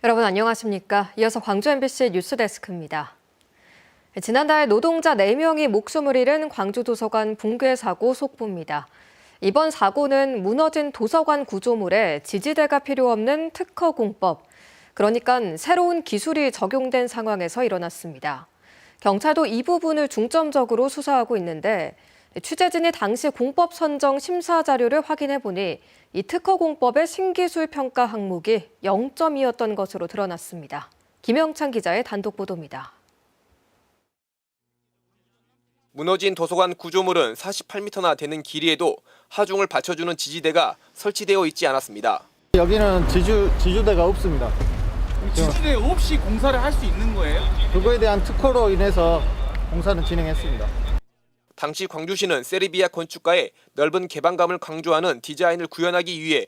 여러분 안녕하십니까? 이어서 광주 MBC 뉴스데스크입니다. 지난달 노동자 4명이 목숨을 잃은 광주도서관 붕괴 사고 속보입니다. 이번 사고는 무너진 도서관 구조물에 지지대가 필요 없는 특허 공법, 그러니까 새로운 기술이 적용된 상황에서 일어났습니다. 경찰도 이 부분을 중점적으로 수사하고 있는데 취재진이 당시 공법 선정 심사 자료를 확인해보니 이 특허 공법의 신기술 평가 항목이 0점이었던 것으로 드러났습니다. 김영찬 기자의 단독 보도입니다. 무너진 도서관 구조물은 48m나 되는 길이에도 하중을 받쳐주는 지지대가 설치되어 있지 않았습니다. 여기는 지주대가 없습니다. 지지대 없이 공사를 할 수 있는 거예요? 그거에 대한 특허로 인해서 공사는 진행했습니다. 당시 광주시는 세르비아 건축가의 넓은 개방감을 강조하는 디자인을 구현하기 위해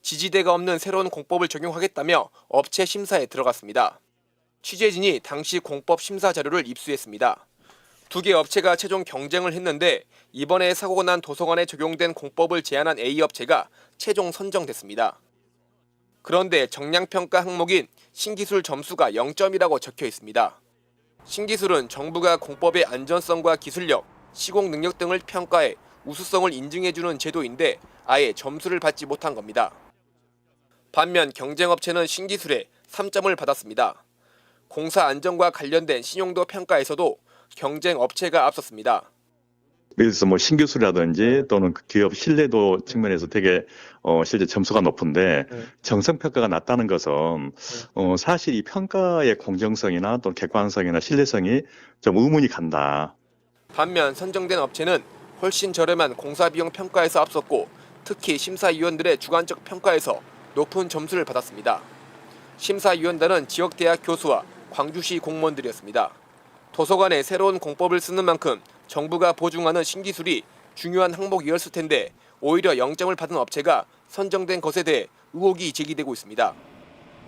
지지대가 없는 새로운 공법을 적용하겠다며 업체 심사에 들어갔습니다. 취재진이 당시 공법 심사 자료를 입수했습니다. 2개 업체가 최종 경쟁을 했는데 이번에 사고가 난 도서관에 적용된 공법을 제안한 A업체가 최종 선정됐습니다. 그런데 정량평가 항목인 신기술 점수가 0점이라고 적혀 있습니다. 신기술은 정부가 공법의 안전성과 기술력, 시공 능력 등을 평가해 우수성을 인증해주는 제도인데 아예 점수를 받지 못한 겁니다. 반면 경쟁업체는 신기술에 3점을 받았습니다. 공사 안전과 관련된 신용도 평가에서도 경쟁업체가 앞섰습니다. 그래서 신기술이라든지 또는 기업 신뢰도 측면에서 되게 실제 점수가 높은데 정성평가가 낮다는 것은 사실 이 평가의 공정성이나 또 객관성이나 신뢰성이 좀 의문이 간다. 반면 선정된 업체는 훨씬 저렴한 공사비용 평가에서 앞섰고 특히 심사위원들의 주관적 평가에서 높은 점수를 받았습니다. 심사위원단은 지역대학 교수와 광주시 공무원들이었습니다. 도서관에 새로운 공법을 쓰는 만큼 정부가 보증하는 신기술이 중요한 항목이었을 텐데 오히려 0점을 받은 업체가 선정된 것에 대해 의혹이 제기되고 있습니다.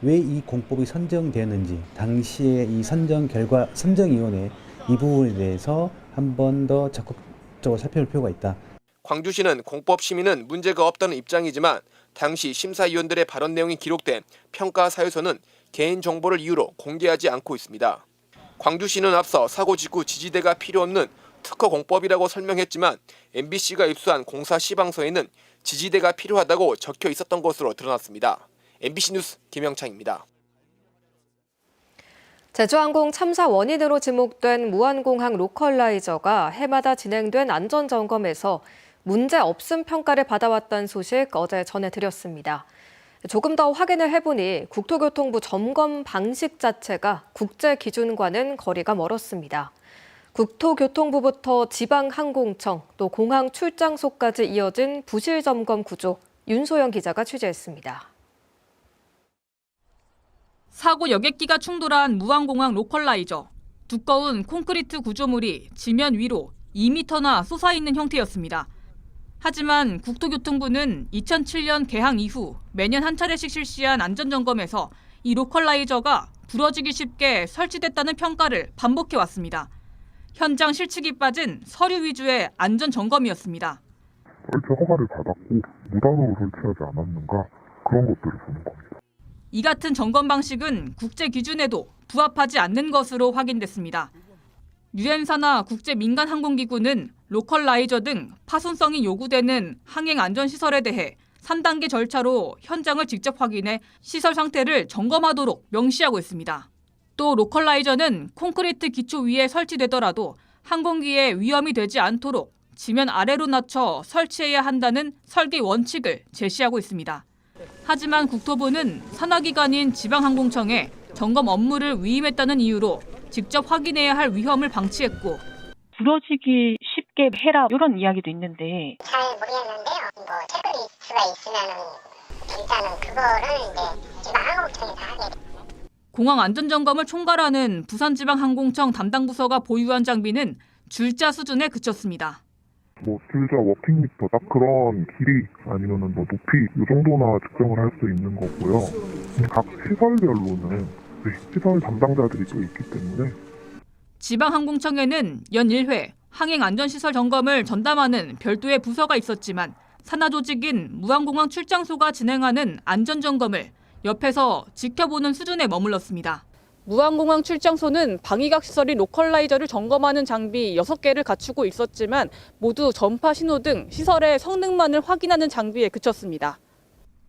왜 이 공법이 선정되는지 당시에 이 선정위원회 이 부분에 대해서 한 번 더 적극적으로 살펴볼 필요가 있다. 광주시는 공법 심의는 문제가 없다는 입장이지만 당시 심사위원들의 발언 내용이 기록된 평가 사유서는 개인 정보를 이유로 공개하지 않고 있습니다. 광주시는 앞서 사고 직후 지지대가 필요 없는 특허 공법이라고 설명했지만 MBC가 입수한 공사 시방서에는 지지대가 필요하다고 적혀 있었던 것으로 드러났습니다. MBC 뉴스 김영창입니다. 제주항공 참사 원인으로 지목된 무한공항 로컬라이저가 해마다 진행된 안전점검에서 문제 없음 평가를 받아왔다는 소식 어제 전해드렸습니다. 조금 더 확인을 해보니 국토교통부 점검 방식 자체가 국제 기준과는 거리가 멀었습니다. 국토교통부부터 지방항공청 또 공항 출장소까지 이어진 부실 점검 구조, 윤소영 기자가 취재했습니다. 사고 여객기가 충돌한 무한공항 로컬라이저. 두꺼운 콘크리트 구조물이 지면 위로 2m나 솟아있는 형태였습니다. 하지만 국토교통부는 2007년 개항 이후 매년 한 차례씩 실시한 안전점검에서 이 로컬라이저가 부러지기 쉽게 설치됐다는 평가를 반복해왔습니다. 현장 실측이 빠진 서류 위주의 안전점검이었습니다. 허가를 받았고 무단으로 설치하지 않았는가 그런 것들을 보는 겁니다. 이 같은 점검 방식은 국제 기준에도 부합하지 않는 것으로 확인됐습니다. 유엔사나 국제민간항공기구는 로컬라이저 등 파손성이 요구되는 항행안전시설에 대해 3단계 절차로 현장을 직접 확인해 시설 상태를 점검하도록 명시하고 있습니다. 또 로컬라이저는 콘크리트 기초 위에 설치되더라도 항공기에 위험이 되지 않도록 지면 아래로 낮춰 설치해야 한다는 설계 원칙을 제시하고 있습니다. 하지만 국토부는 산하기관인 지방항공청에 점검 업무를 위임했다는 이유로 직접 확인해야 할 위험을 방치했고 부러지기 쉽게 해라 이런 이야기도 있는데 잘 모르겠는데요. 체크리스트가 있으면 일단은 그거를 이제 지방항공청이 다 하게 돼요. 공항 안전점검을 총괄하는 부산지방항공청 담당 부서가 보유한 장비는 줄자 수준에 그쳤습니다. 줄자 워킹미터 딱 그런 길이 아니면은 높이 이 정도나 측정을 할 수 있는 거고요. 각 시설별로는 시설 담당자들이 또 있기 때문에 지방항공청에는 연 1회 항행안전시설 점검을 전담하는 별도의 부서가 있었지만 산하 조직인 무한공항 출장소가 진행하는 안전점검을 옆에서 지켜보는 수준에 머물렀습니다. 무안공항 출장소는 방위각 시설이 로컬라이저를 점검하는 장비 6개를 갖추고 있었지만 모두 전파 신호 등 시설의 성능만을 확인하는 장비에 그쳤습니다.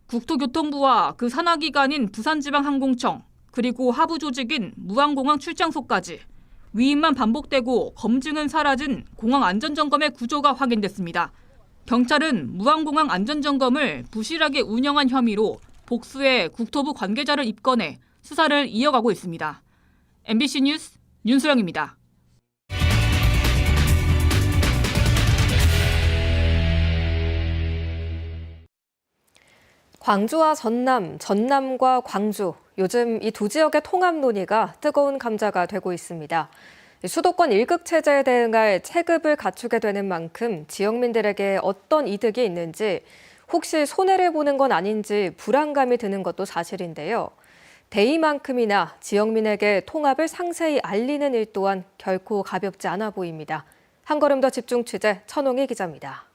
국토교통부와 그 산하기관인 부산지방항공청, 그리고 하부 조직인 무안공항 출장소까지 위임만 반복되고 검증은 사라진 공항 안전점검의 구조가 확인됐습니다. 경찰은 무안공항 안전점검을 부실하게 운영한 혐의로 복수의 국토부 관계자를 입건해 수사를 이어가고 있습니다. MBC 뉴스 윤수영입니다. 광주와 전남, 전남과 광주, 요즘 이 두 지역의 통합 논의가 뜨거운 감자가 되고 있습니다. 수도권 1급 체제에 대응할 체급을 갖추게 되는 만큼 지역민들에게 어떤 이득이 있는지, 혹시 손해를 보는 건 아닌지 불안감이 드는 것도 사실인데요. 대의만큼이나 지역민에게 통합을 상세히 알리는 일 또한 결코 가볍지 않아 보입니다. 한 걸음 더 집중 취재 천홍희 기자입니다.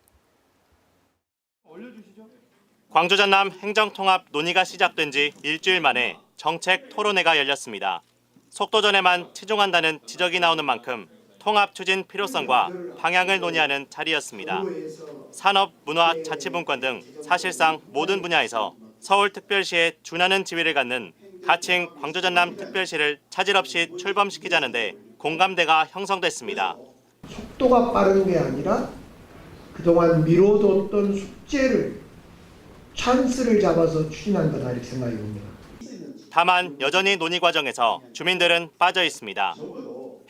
광주 전남 행정통합 논의가 시작된 지 일주일 만에 정책 토론회가 열렸습니다. 속도전에만 치중한다는 지적이 나오는 만큼 통합 추진 필요성과 방향을 논의하는 자리였습니다. 산업, 문화, 자치분권 등 사실상 모든 분야에서 서울특별시에 준하는 지위를 갖는 가칭 광주 전남 특별시를 차질 없이 출범시키자는 데 공감대가 형성됐습니다. 속도가 빠른 게 아니라 그동안 미뤄뒀던 숙제를 찬스를 잡아서 추진한다 이렇게 생각이 듭니다. 다만 여전히 논의 과정에서 주민들은 빠져 있습니다.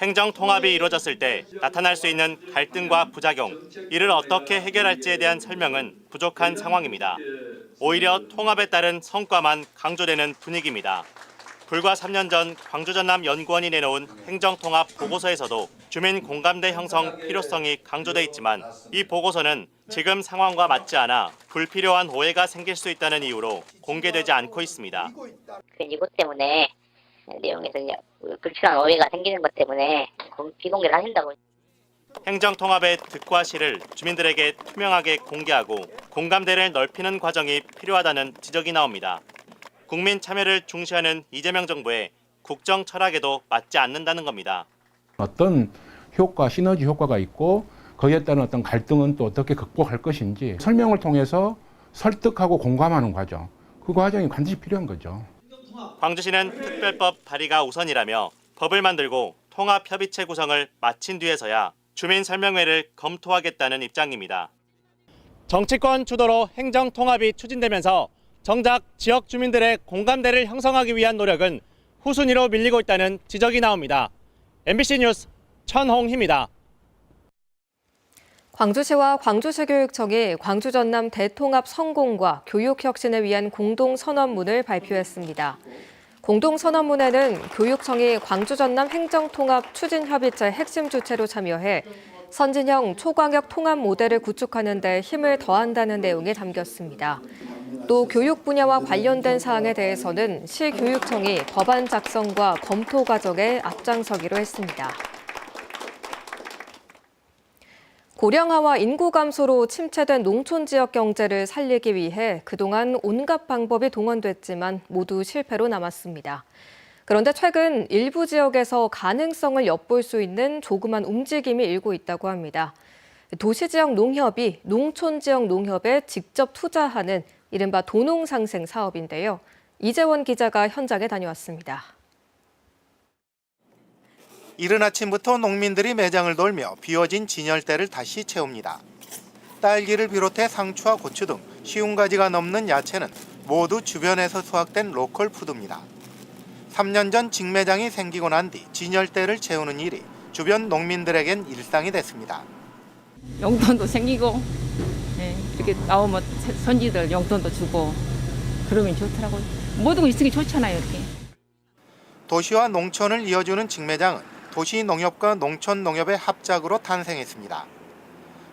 행정 통합이 이루어졌을 때 나타날 수 있는 갈등과 부작용, 이를 어떻게 해결할지에 대한 설명은 부족한 상황입니다. 오히려 통합에 따른 성과만 강조되는 분위기입니다. 불과 3년 전 광주 전남 연구원이 내놓은 행정통합 보고서에서도 주민 공감대 형성 필요성이 강조돼 있지만 이 보고서는 지금 상황과 맞지 않아 불필요한 오해가 생길 수 있다는 이유로 공개되지 않고 있습니다. 이것 때문에 내용에서 불필요한 오해가 생기는 것 때문에 비공개를 하신다고. 행정통합의 득과 실을 주민들에게 투명하게 공개하고 공감대를 넓히는 과정이 필요하다는 지적이 나옵니다. 국민 참여를 중시하는 이재명 정부의 국정 철학에도 맞지 않는다는 겁니다. 어떤 효과, 시너지 효과가 있고 거기에 따른 어떤 갈등은 또 어떻게 극복할 것인지 설명을 통해서 설득하고 공감하는 과정, 그 과정이 반드시 필요한 거죠. 광주시는 특별법 발의가 우선이라며 법을 만들고 통합협의체 구성을 마친 뒤에서야 주민 설명회를 검토하겠다는 입장입니다. 정치권 주도로 행정통합이 추진되면서 정작 지역 주민들의 공감대를 형성하기 위한 노력은 후순위로 밀리고 있다는 지적이 나옵니다. MBC 뉴스 천홍희입니다. 광주시와 광주시 교육청이 광주 전남 대통합 성공과 교육 혁신을 위한 공동선언문을 발표했습니다. 공동선언문에는 교육청이 광주 전남 행정통합 추진협의체 핵심 주체로 참여해 선진형 초광역 통합 모델을 구축하는 데 힘을 더한다는 내용이 담겼습니다. 또 교육 분야와 관련된 사항에 대해서는 시교육청이 법안 작성과 검토 과정에 앞장서기로 했습니다. 고령화와 인구 감소로 침체된 농촌 지역 경제를 살리기 위해 그동안 온갖 방법이 동원됐지만 모두 실패로 남았습니다. 그런데 최근 일부 지역에서 가능성을 엿볼 수 있는 조그만 움직임이 일고 있다고 합니다. 도시지역 농협이 농촌 지역 농협에 직접 투자하는 이른바 도농상생 사업인데요. 이재원 기자가 현장에 다녀왔습니다. 이른 아침부터 농민들이 매장을 돌며 비워진 진열대를 다시 채웁니다. 딸기를 비롯해 상추와 고추 등 쉬운 가지가 넘는 야채는 모두 주변에서 수확된 로컬 푸드입니다. 3년 전 직매장이 생기고 난 뒤 진열대를 채우는 일이 주변 농민들에겐 일상이 됐습니다. 용돈도 생기고 이렇게 나오면 손지들 용돈도 주고 그러면 좋더라고요. 모든 거 있으니 좋잖아요. 이렇게. 도시와 농촌을 이어주는 직매장은 도시농협과 농촌농협의 합작으로 탄생했습니다.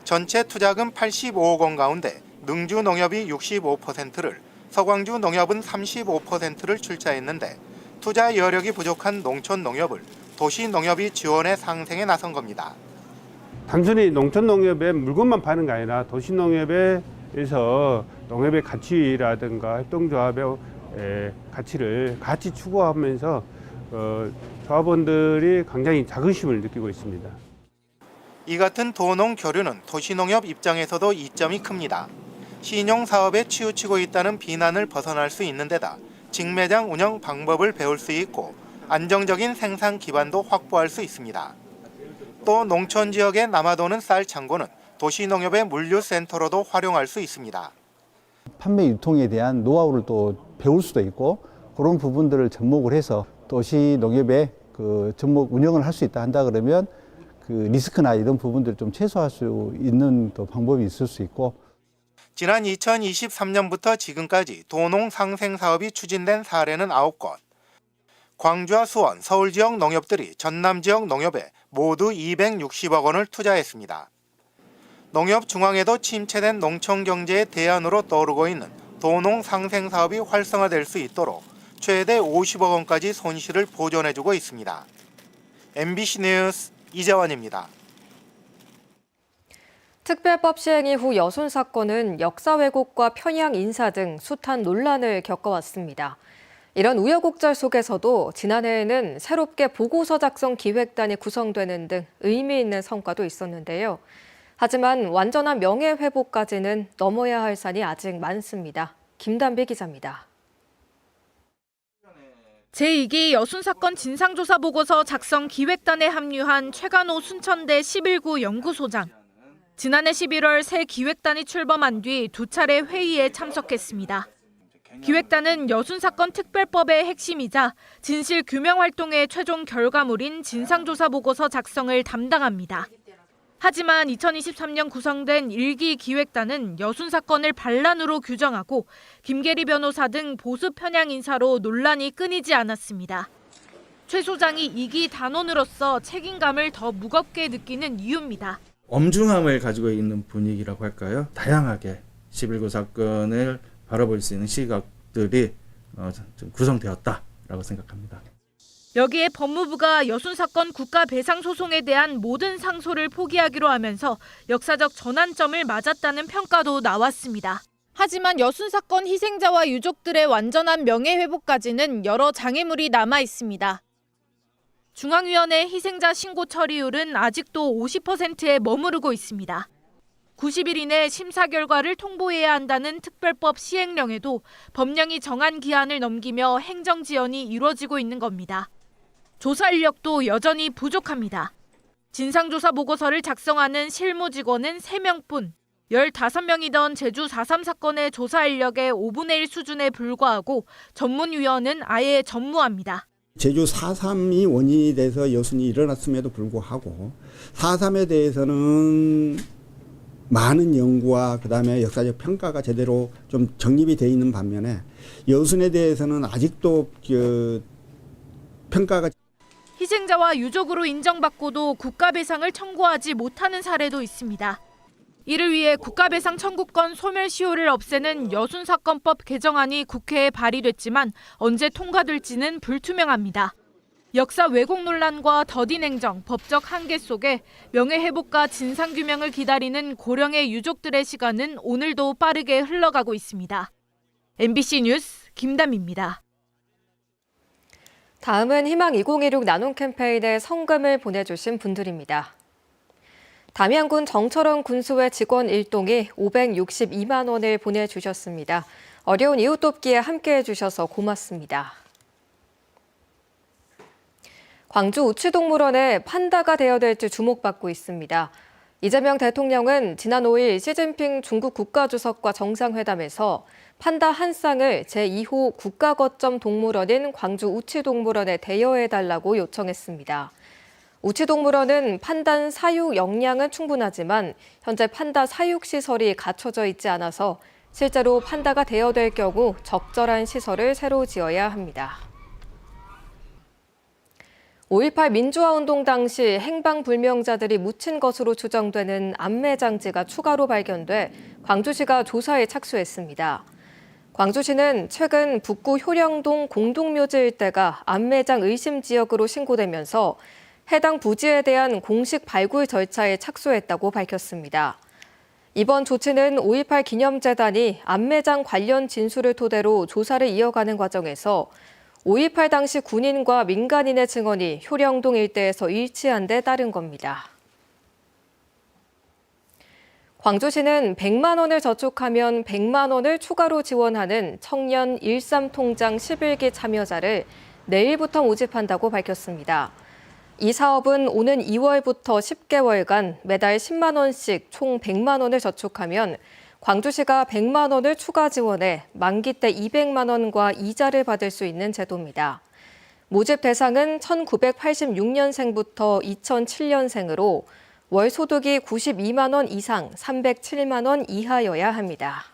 전체 투자금 85억 원 가운데 능주농협이 65%를, 서광주농협은 35%를 출자했는데 투자 여력이 부족한 농촌농협을 도시농협이 지원해 상생에 나선 겁니다. 단순히 농촌농협에 물건만 파는 게 아니라 도시농협에서 농협의 가치라든가 협동조합의 가치를 같이 추구하면서 조합원들이 굉장히 자긍심을 느끼고 있습니다. 이 같은 도농 교류는 도시농협 입장에서도 이점이 큽니다. 신용 사업에 치우치고 있다는 비난을 벗어날 수 있는 데다 직매장 운영 방법을 배울 수 있고 안정적인 생산 기반도 확보할 수 있습니다. 또 농촌 지역에 남아도는 쌀 창고는 도시농협의 물류센터로도 활용할 수 있습니다. 판매 유통에 대한 노하우를 또 배울 수도 있고 그런 부분들을 접목을 해서 도시 농협의 그 접목 운영을 할 수 있다 한다 그러면 그 리스크나 이런 부분들을 좀 최소화할 수 있는 또 방법이 있을 수 있고. 지난 2023년부터 지금까지 도농 상생 사업이 추진된 사례는 9곳. 광주와 수원, 서울 지역 농협들이 전남 지역 농협에 모두 260억 원을 투자했습니다. 농협 중앙에도 침체된 농촌 경제의 대안으로 떠오르고 있는 도농 상생 사업이 활성화될 수 있도록 최대 50억 원까지 손실을 보존해주고 있습니다. MBC 뉴스 이재원입니다. 특별법 시행 이후 여순 사건은 역사 왜곡과 편향 인사 등 숱한 논란을 겪어왔습니다. 이런 우여곡절 속에서도 지난해에는 새롭게 보고서 작성 기획단이 구성되는 등 의미 있는 성과도 있었는데요. 하지만 완전한 명예회복까지는 넘어야 할 산이 아직 많습니다. 김단비 기자입니다. 제2기 여순 사건 진상조사 보고서 작성 기획단에 합류한 최간호 순천대 11구 연구소장. 지난해 11월 새 기획단이 출범한 뒤 2차례 회의에 참석했습니다. 기획단은 여순 사건 특별법의 핵심이자 진실 규명 활동의 최종 결과물인 진상조사 보고서 작성을 담당합니다. 하지만 2023년 구성된 1기 기획단은 여순 사건을 반란으로 규정하고 김계리 변호사 등 보수 편향 인사로 논란이 끊이지 않았습니다. 최 소장이 2기 단원으로서 책임감을 더 무겁게 느끼는 이유입니다. 엄중함을 가지고 있는 분위기라고 할까요? 다양하게 11구 사건을 바라볼 수 있는 시각들이 좀 구성되었다라고 생각합니다. 여기에 법무부가 여순 사건 국가배상소송에 대한 모든 상소를 포기하기로 하면서 역사적 전환점을 맞았다는 평가도 나왔습니다. 하지만 여순 사건 희생자와 유족들의 완전한 명예회복까지는 여러 장애물이 남아 있습니다. 중앙위원회 희생자 신고 처리율은 아직도 50%에 머무르고 있습니다. 90일 이내 심사 결과를 통보해야 한다는 특별법 시행령에도 법령이 정한 기한을 넘기며 행정 지연이 이루어지고 있는 겁니다. 조사 인력도 여전히 부족합니다. 진상조사 보고서를 작성하는 실무 직원은 3명뿐, 15명이던 제주 4.3 사건의 조사 인력의 5분의 1 수준에 불과하고 전문위원은 아예 전무합니다. 제주 4.3이 원인이 돼서 여순이 일어났음에도 불구하고 4.3에 대해서는 많은 연구와 그다음에 역사적 평가가 제대로 좀 정립이 돼 있는 반면에 여순에 대해서는 아직도 평가가 희생자와 유족으로 인정받고도 국가배상을 청구하지 못하는 사례도 있습니다. 이를 위해 국가배상 청구권 소멸시효를 없애는 여순사건법 개정안이 국회에 발의됐지만 언제 통과될지는 불투명합니다. 역사 왜곡 논란과 더딘 행정, 법적 한계 속에 명예회복과 진상규명을 기다리는 고령의 유족들의 시간은 오늘도 빠르게 흘러가고 있습니다. MBC 뉴스 김담입니다. 다음은 희망 2016 나눔 캠페인에 성금을 보내주신 분들입니다. 담양군 정철원 군수회 직원 1동이 562만 원을 보내주셨습니다. 어려운 이웃 돕기에 함께해 주셔서 고맙습니다. 광주 우치동물원에 판다가 대여될지 주목받고 있습니다. 이재명 대통령은 지난 5일 시진핑 중국 국가주석과 정상회담에서 판다 한 쌍을 제2호 국가거점 동물원인 광주 우치동물원에 대여해달라고 요청했습니다. 우치동물원은 판다 사육 역량은 충분하지만 현재 판다 사육 시설이 갖춰져 있지 않아서 실제로 판다가 대여될 경우 적절한 시설을 새로 지어야 합니다. 5.18 민주화운동 당시 행방불명자들이 묻힌 것으로 추정되는 안매장지가 추가로 발견돼 광주시가 조사에 착수했습니다. 광주시는 최근 북구 효령동 공동묘지 일대가 안매장 의심 지역으로 신고되면서 해당 부지에 대한 공식 발굴 절차에 착수했다고 밝혔습니다. 이번 조치는 5.18 기념재단이 안매장 관련 진술을 토대로 조사를 이어가는 과정에서 5.18 당시 군인과 민간인의 증언이 효령동 일대에서 일치한 데 따른 겁니다. 광주시는 100만 원을 저축하면 100만 원을 추가로 지원하는 청년 13통장 11기 참여자를 내일부터 모집한다고 밝혔습니다. 이 사업은 오는 2월부터 10개월간 매달 10만 원씩 총 100만 원을 저축하면 광주시가 100만 원을 추가 지원해 만기 때 200만 원과 이자를 받을 수 있는 제도입니다. 모집 대상은 1986년생부터 2007년생으로 월 소득이 92만 원 이상 307만 원 이하여야 합니다.